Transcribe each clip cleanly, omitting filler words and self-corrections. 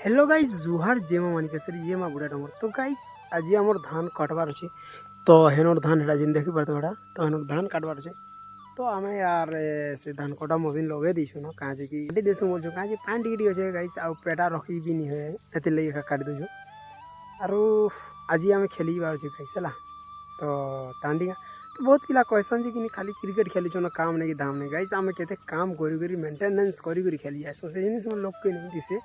Hello guys जुहार जेमा मानिकेश्वरी जेमा बुढ़ा डमर तो गाइस आज आमर धान काटबार अच्छे तो हेनर धान हेटा जिन देखी पारते बेटा तो हेनर धान काटबार अच्छे तो आम यार से धान कटा मशीन लगे दीसु न कहाँ कि काटी देसु बोलछु कहाँ पानी टिके अच्छे गाइस आ पेटा रखी भी नहीं है एते लगे काटी दूसु आरो आज आम खेली बार अच्छे गाइस है तो टांडिया तो बहुत पिला कहसन कि खाली क्रिकेट खेलुछ न काम नहीं कि दाम नहीं गाइस आम के काम करी मेंटेनेंस करी खेली सो से जिनिस लोक के नहीं दिसे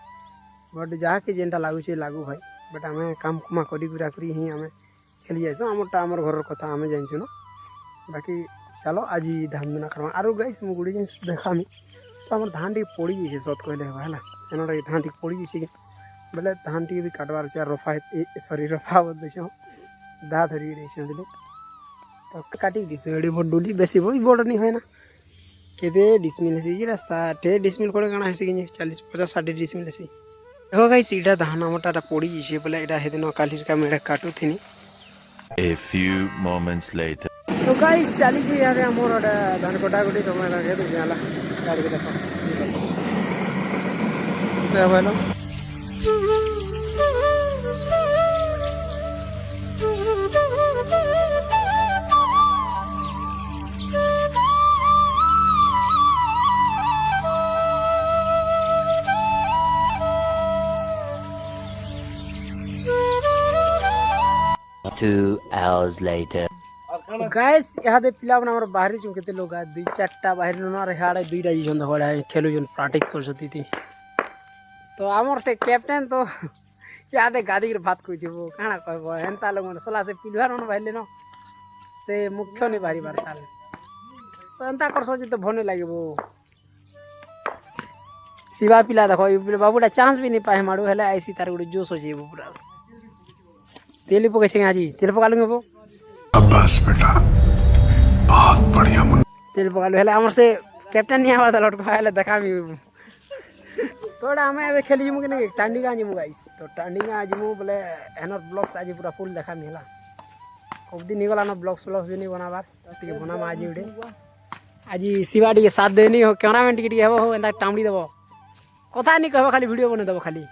बट जहाँ कि जेनटा लगुचे लागू भाई बट आम काम कुमा करी ही आम खेली जाइस आमरटा आमर घर कथा आम जानछु न बाकी चलो आज धान दुना करमा आरो गाइस मु गुड़ी जिनिस देखामी तो आम धान टी पड़ी जाइए सत कहले है एनटा धान टी पड़ी जाइए बोले धान टी भी काटबार अच्छे रफा सरी रफा बोल दा धरी बोले तो काटी दी बड़ डुली बेसी बड़ नहीं है ना केते डिसमिल है 60 डिसमिल कोड़े काना है 40-50-60 डिसमिल है देखो गाइस इटा धान आमटा पड़ी जाइए बोले इटा हेदिन काली का मेड़ा काटू थी A few moments later. तो गाइस चली छी यार हमर धान कटा कटी तो मैं लगे तो जाला काट के देखो तो भाईलो Two hours later. गाइस यहाँ दे पिला बना हमर बाहरी चुन केते लोग आ 2-4टा बाहरी न रे हाड़े 2टा जिसन होड़ा खेलु जन प्रैक्टिस कर सती थी तो हमर से कैप्टन तो यहाँ दे गादी के बात कोइ छबो काना कहबो हेनता लोग मन सोला से पिलवार न भाईले न से मुख्य नहीं बारी बारता तो एंता कर सोची तो भने लागबो शिवा पिला देखो बाबूटा चांस भी नहीं पाए माडू हेले ऐसी तार गुडी जोश हो जेबो पूरा तेल पके छे आज तेल पका लूंगे वो अब्बास बेटा बहुत बढ़िया तेल पका लो हेले हमर से कैप्टन नहीं आवा लट पाले देखामी तोड़ा हमें अबे खेली जिमु कि टांडिगा जिमु गाइस तो टांडिगा जिमु बोले एनर ब्लॉग्स आज पूरा फुल देखामी हला खूब दिन निगला न ब्लॉग्स भी नहीं बनाबार टिके बनाम आज उडे आज शिवाडी के साथ देनी हो कैमरामैन टिके हो एंता टामडी देबो कथा नहीं कहबो खाली वीडियो बने देबो खाली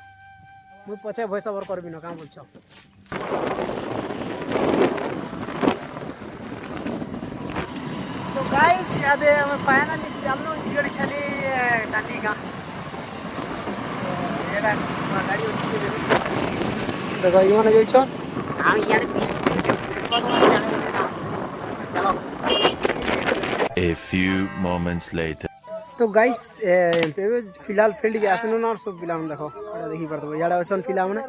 मु पछे वॉइस ओवर करबी न काम बोलछो तो गाइस याद है हमें फाइनली चलनो क्रिकेट खेली टांडी का एडा गाड़ी उठी देखो ये माने जोइछो हम यार चलो A few moments later. तो गाइस फिलहाल फील्ड के आसनो ना सब पिला मन देखो एडा देखि परतो याडा असन पिला माने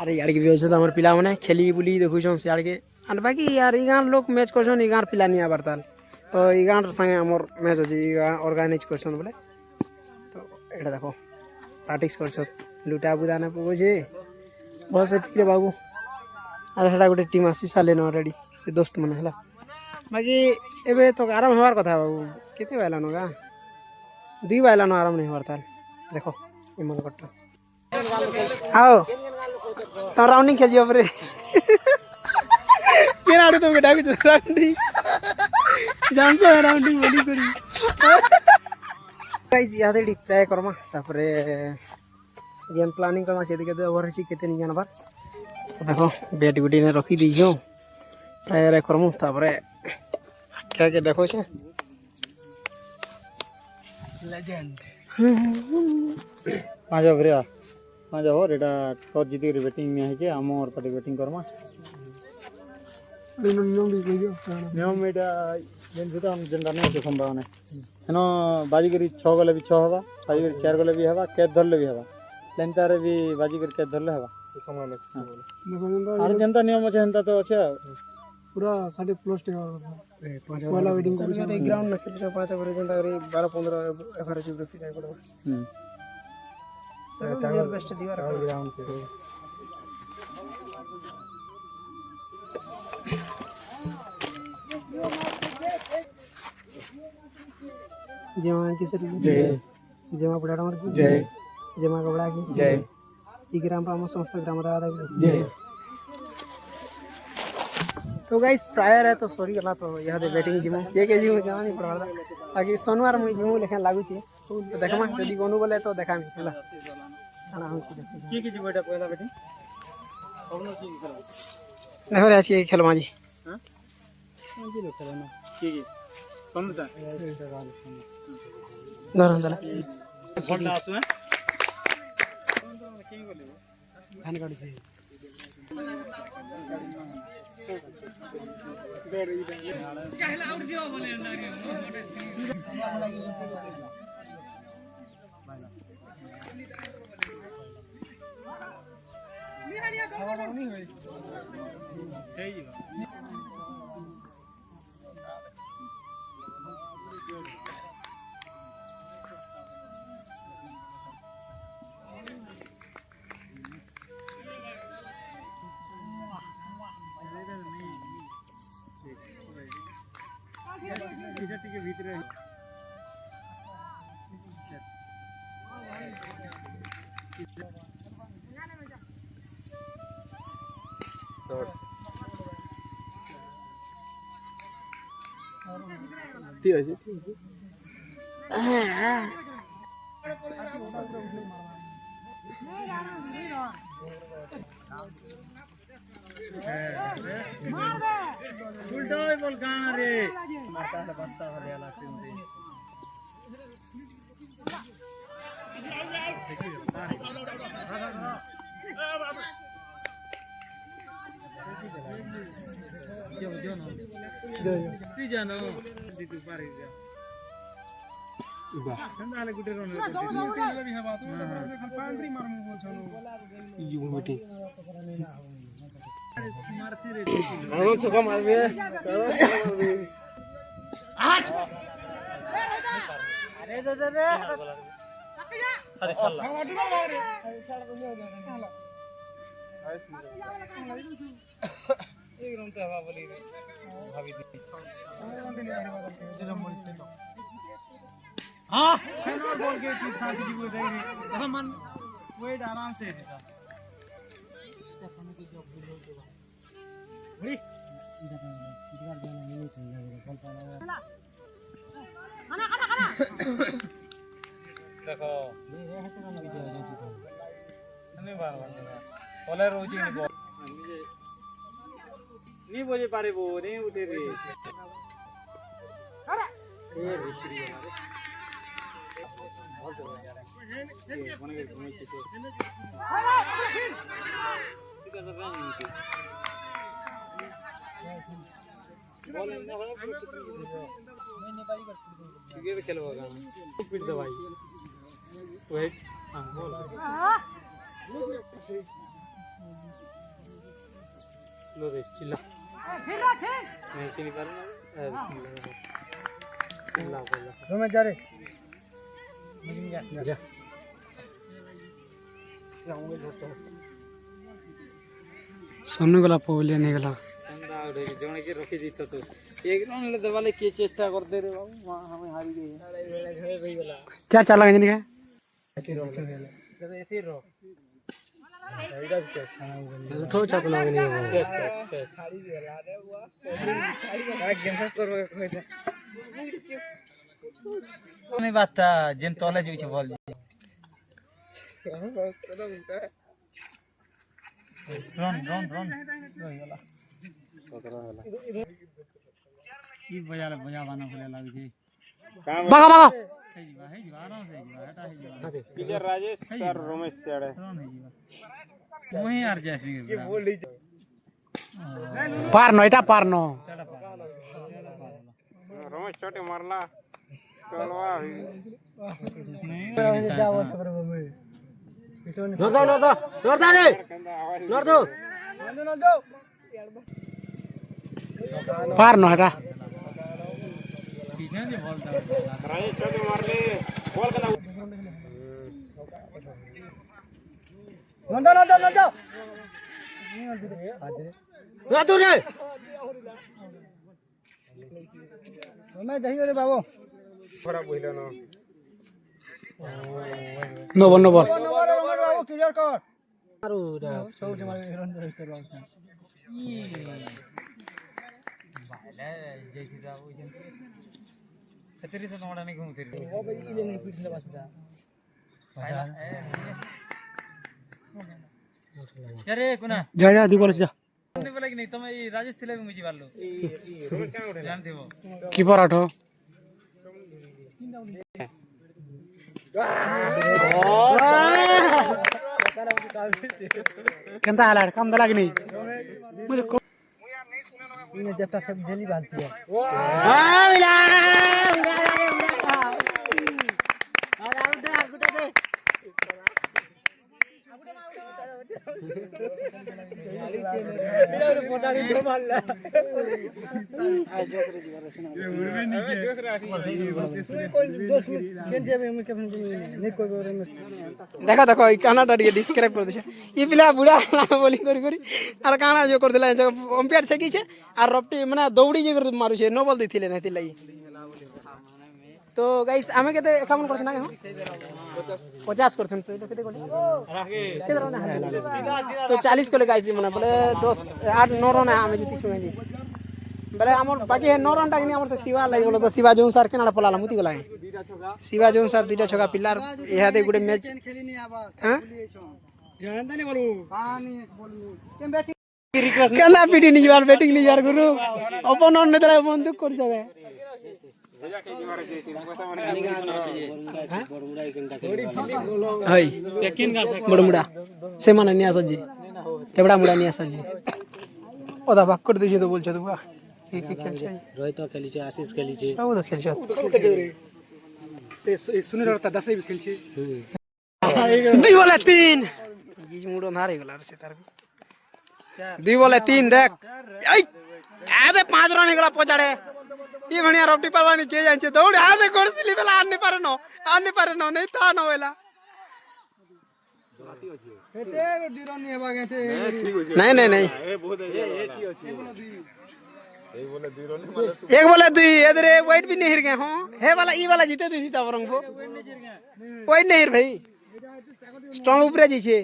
अरे यार के व्यवस्था हमर पिला माने खेली बुली देखुछन से यार के और बाकी यार ई गान लोग मैच करछन ई गान पिला नहीं आबरताल तो ई गान संगे हमर मैच होजी ई ऑर्गेनाइज करछन बोले तो एडा देखो प्रैक्टिस करछ लुटा बुदाना पगो जे बस फिरे बाबू अरे हेडा गोटे टीम आसी साले न रेडी से दोस्त मन हला बाकी एबे तो आराम होवार कथा बाबू केते बायला न गा 2 बायला न आराम नहीं होवारताल देखो ई मन कट्टा आओ तो राउंडिंग खेल जियो बरे केना आडू तुमके डाबी राउंडिंग जानसो राउंडिंग बोली करी गाइस यादे डी ट्राई करमा तापरे गेम प्लानिंग करमा केते केते ओवर हिची केते नि जानबार देखो बैट गुडी ने रखी दीजो ट्राई रे करमु तापरे क्या के देखो छे लेजेंड पाँच ओवर पाँच ओवर एटा टॉस जीत बैटिंग में है आमर पार्टी बैटिंग करमा नियम एटा जेन सुता हम जेनटा नहीं है संभावना हेनो बाजी करी 6 गले भी 6 हवा बाजी करी 4 गले भी हवा कैच धरले भी हवा लेन तारे भी बाजी करी कैच धरले हवा से समय लगे आर जनता नियम আছে হেনতা তো আছে पूरा 5.5 टे पहला वेटिंग कर छ ग्राउंड में खेल छ 5 ओवर जनता करी 12-15 एवरेज पे फिर पड़ो टावर बेस्ट दीवार ग्राउंड पे जेमा की सर जय जेमा बुढ़ा डमर की जय जेमा कबड़ा की जय ई ग्राम पाम समस्त ग्राम दादा की जय तो गाइस प्रायर है तो सॉरी गला तो यहाँ दे बैटिंग जिमो ये के जिमो जाना नहीं पड़ा बाकी सोनवार मुई जिमो लेखन लागू छी तो देखमा जदी कोनु बोले तो देखामी हला কি কি দিব এটা পয়লা বেটি অন্য কি খেলা দেখো রে আজকে এই খেলো মাঝি হ্যাঁ কি লোক খেলা না কি কি সমুদ্র ধরুন তাহলে বলটা আসু হ্যাঁ কি বলে ধান কাটছে এটা থেকে ভিতরে ঠিক আছে উল্টাই বল গান রে মাথা বাস্তা হলে আলা সিনতে তুই জানো দিতে পারি যা বাহ তাহলে গুটে রন সেগুলো বি হবা তো খালি পান্ডরি মারমু বলছনো ইউ মিটি মারতে রে আরো চকা মারবে আজ আরে দে দে রে আরে ছাড়লা আডু কর মারে ছাড় তো নিও জানা এই রন তো হবা বলি ভাবি দি हाँ फेनोर बोल के तू शांति जी को दे रही ऐसा मन वेट आराम से देता बड़ी इधर जाना नहीं चाहिए कल पाला देखो नहीं रे है तेरा नहीं जाए जी नहीं बार-बार बोले रोजी नहीं बोझे पारे वो नहीं उठे रे अरे ये बिक्री है जा रे जा सामने गला पवले नहीं गला ठंडा उड़े जने के रखी दी तो एक रन ले देवाले के चेष्टा करते रे बाबू हमें हारी गए वेले घरे रही गला क्या चाल लगे नहीं ऐसे रो उठो चाल लगे नहीं छाड़ी देला रे बुआ छाड़ी गेम करबो कहता नहीं बात था जेन तले जो बोल रन रन रन रही गला 17 होला ई बजाले बजा बाना बोले लागी छी भागा भागा हे जीवा आराम से जीवा हटा हे जीवा टीचर राजेश सर रमेश सेड़े रन हे जीवा मोही यार जैसी के बोल ली पार नो एटा पार नो रमेश छोटे मारला चलवा पार नो हटा पीछे से बोलता राजेश छोटे मारले बोल कना नंदो नंदो नंदो ना तू रे मैं दही रे बाबू खराब होइला न नो बन नो बन बाबू क्लियर कर मारू सब जमा रन रही कर ई बाले जैसी जाओ जन खतरी से नोड़ा नहीं घूमते रे ओ भाई ये नहीं पीछे बसदा अरे कोना যা যা দি বলে যা नहीं बोला कि नहीं तुम ये राजेश थिले भी मुझे बालो जानते हो কি পরাঠো কেনতা হালার কাম দা লাগনি মুঝে ইনে যেটা সব জেলি বানতি देखा देखो कानाटा डिस्क्राइब कर दे ये पिला बुढ़ा बोलिंग करी करी आर काना जो कर दिला अंपायर छेकी छे आर रपटी माने दौड़ी जे कर मारू छे नो बॉल देथिले नथि लाई तो गाइस आमे केते एकाउंट करछ ना 50 करथन तो केते कोले तो 40 कोले गाइस माने बोले 10 8 9 रन आमे जीती सुने जी बोले हमर बाकी है 9 रन टाकनी हमर से शिवा लाई बोले तो शिवा जोन सर केना पलाला मुती गला है शिवा जोन सर दुटा छका पिल्लार एहादे गुडे मैच खेलिनी आबा जानता नहीं बोलू पानी बोलू केला पीटी नहीं यार बैटिंग नहीं यार गुरु ओपोनेंट ने तला बंदूक कर सके हाय बड़मुड़ा से माने निया सजी केबड़ा मुड़ा निया सजी ओदा बाक कर दिजे तो बोल छ तू की खेल छै रोहित खेली छै आशीष खेली छै सब तो खेल छै से सुनील रता 10 भी खेल छै 2 बोले 3 गीज मुड़ अंधार हो गला से तार 2 बोले 3 देख आदे 5 रन गला पछाड़े ये भणिया रपटी परवानी के जान छे दौड़ आदे गोरसिली बेला आन नहीं पारे न नहीं था न होला एते डिरन नहीं हेबा गथे नहीं नहीं नहीं एक बोले 2 इधरे वाइट भी नहीं हिर गए हां हे वाला ई वाला जीते दी था बरंग को वाइट नहीं हिर भाई स्ट्रांग ऊपर जी छे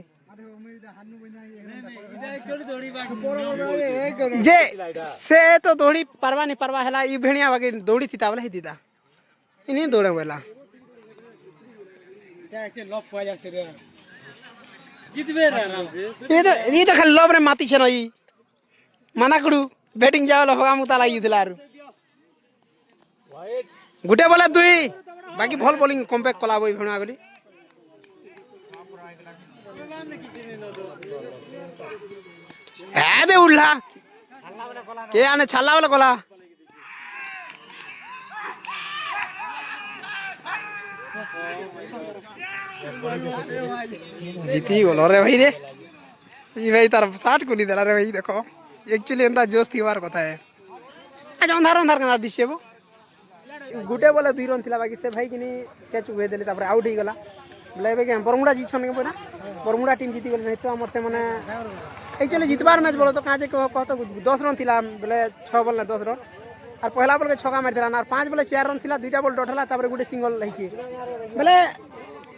जे से तो दौड़ी परवा नहीं परवा हला ई भेणिया बाकी दौड़ी थी तावला ही दीदा इनी दौड़े वाला क्या के लॉक पा जा से रे जितबे रे आराम से ये तो खाली लॉब रे माती छ न ई माना करू बैटिंग जावला होगा मुता लागी दिलार गुटे बोले 2 बाकी भल बॉलिंग कमबैक कला बई भेणा गली दे उल्ला के आने छाला वाला कोला जीती बोलो रे भाई रे ये भाई तार 60 को नहीं देला रे भाई देखो एक्चुअली एंदा जोश थी वार कथा है आज अंधार अंधार का दिशे वो गुटे बोले 2 रन थिला बाकी से भाई किनी कैच हुए देले तापर आउट ही गला बोले बे के बरमुडा जीत छन के पना बरमुडा टीम जीती गले नहीं तो हमर से माने एक्चुअली जीतबार मैच बोलो तो काजे कहतो 10 रन थिला बोले 6 बॉल ना 10 रन और पहला बॉल के छक्का मार दिला ना 5 बोले 4 रन थिला दुईटा बॉल डटला तापर गुटे सिंगल रही छी बोले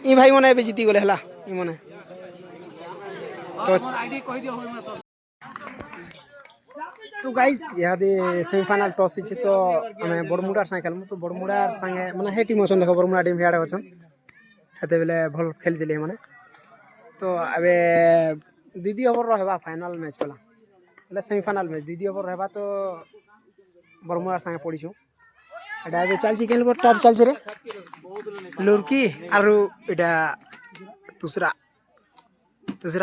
ई भाई माने बे जीती गले हला ई माने तो गाइस यादे सेमीफाइनल टॉस छी तो हमें बरमुडार संगे खेलमु तो बरमुडार संगे माने हे टीम अछन देखो बरमुडा टीम हेडे अछन हेते बेले भल खेल दिले माने तो अबे दीदी ओवर रहबा फाइनल मैच वाला એટલે સેમીફાઇનલ मैच दीदी ओवर रहबा तो बरमुडा संगे पड़ीछु एटा अबे चलछि केल पर टार चलछि रे लुरकी आरु एटा दूसरा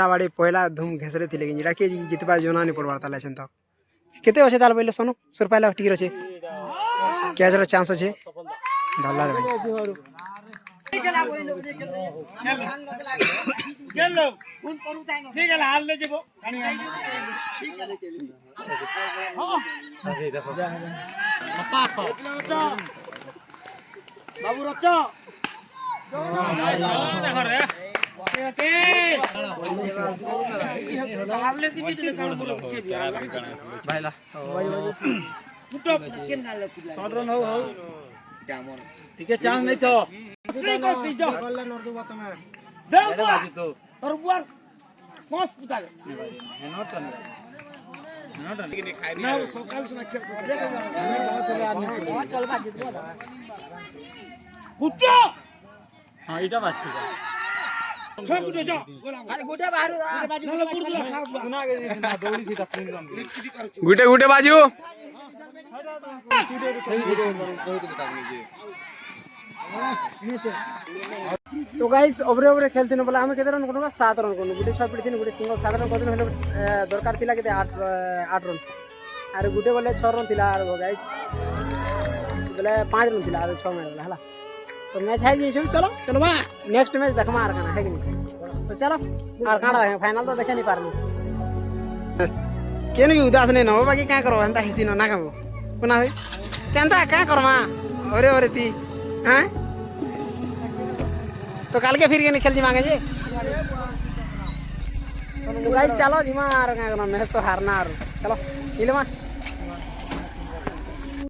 बाड़ी पहला धूम घेसरे थिले कि राके जितबा जोना नहीं पड़वार ताले छन तो केते होछे ताल पहिले सोनू सुर पहला टिक रछे क्या जरा चांस होछे धल्ला रे भाई खेल लो ठीक है हाल ले जेबो पानी ठीक है हां अरे देखो बाबू रचा देखो रे ओके हाल ले दी बीच में काउंट बोलो के दिया भाईला फुटो के ना ले 100 रन हो डामन ठीक है चांस नहीं तो गल्ला नर दो बात में दे बाजी तो और बुआर पांच पुता नॉट रन लेकिन खाई ना सकाल से खेल चल बाजी तो फुटो हां इटा बात ठीक है गुटे गुटे बाजू तो गाइस ओबरे ओबरे खेलते बोला आम केते रन करबा 7 रन करनु गुटे 6 पिटी गुटे सिंगल 7 रन करदिन हेले दरकार थिला केते 8 रन आरे गुटे बोले 6 रन थिला आर गाइस बोले 5 रन थिला आर 6 मार बोला हला तो मैच है जी चलो चलो बा नेक्स्ट मैच देखमा आर काना है कि नहीं तो चलो आर काना फाइनल तो देखे नहीं पारनु केन भी उदास नहीं न बाकी क्या करो हंता हिसी न ना कामो कोना होई केनता का करमा ओरे ओरे ती हैं तो काल के फिर के खेल जी मांगे जी तो गाइस चलो जी मार का मैच तो हारना चलो इले मा